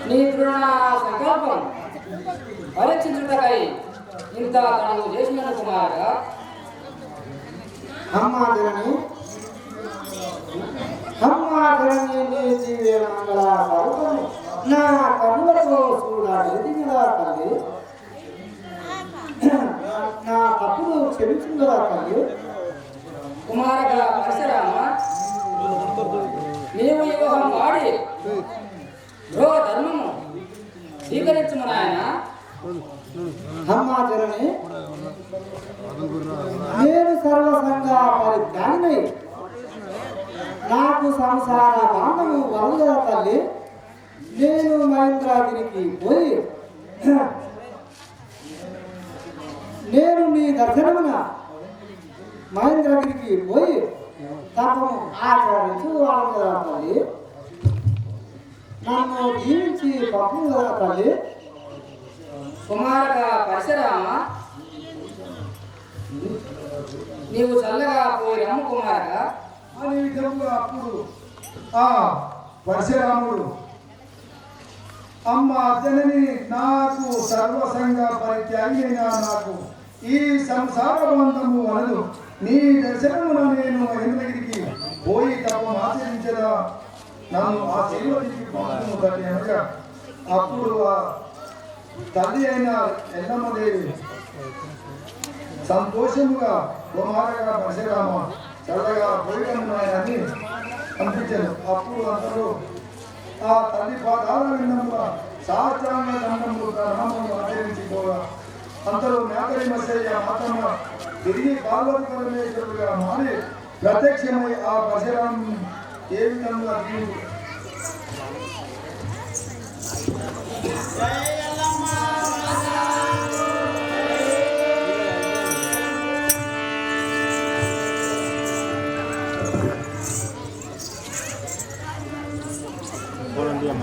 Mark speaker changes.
Speaker 1: నీ దృఢ సంకల్పం పరీక్షించుటకై ఇంత తను చేసిన కుమారుగా
Speaker 2: అమ్మాదిరని నీ జీవే మంగళ కల్పము నా కన్నులతో చూడాలి తల్లి నా తప్పులు క్షమించిందా తల్లి
Speaker 1: కుమారక పరశురామ నీవు యువహం వాడి గృహ ధర్మము స్వీకరించుము నాయన.
Speaker 2: అమ్మాదిరని నేను సర్వసంగా పరిజ్ఞానినై నాకు సంసార బాంధము వలదా తల్లి. నేను మహేంద్రగిరికి పోయి నేను నీ దర్శనమున మహేంద్రగిరికి పోయి తపము ఆచరించు వాళ్ళం కదా తల్లి. నన్ను దీవించి పంపు కదా తల్లి.
Speaker 1: కుమారక పరశురామ నీవు చల్లగా పోయి రమ్ము కుమారక
Speaker 3: అని విధంగా అప్పుడు ఆ పరశురాముడు అమ్మ జనని నాకు సర్వసంగ పరిత్యాగి అయిన నాకు ఈ సంసార బంధము అనదు. నీ దర్శనమున నేను మహేంద్రగిరికి పోయి తపం ఆచరించదా నన్ను ఆశీర్వదించి పంపుము తల్లి అనగా అప్పుడు ఆ తల్లి అయిన ఎల్లమ్మదేవి సంతోషముగా కుమారగా పరశురామ చల్లగా పోయినాయని పంపించారు. అప్పుడు అందరూ ఆ తల్లి పాదాల విన్నముగా సాష్టాంగ దండము నామమును ఆచరించిపోగా అందరూ మేకరి మసయ్య మాతమ్మ తిరిగి పార్వతి పరమేశ్వరుడుగా మారి ప్రత్యక్షమై ఆ పరశురాం ఏ విధంగా
Speaker 4: Buenos días,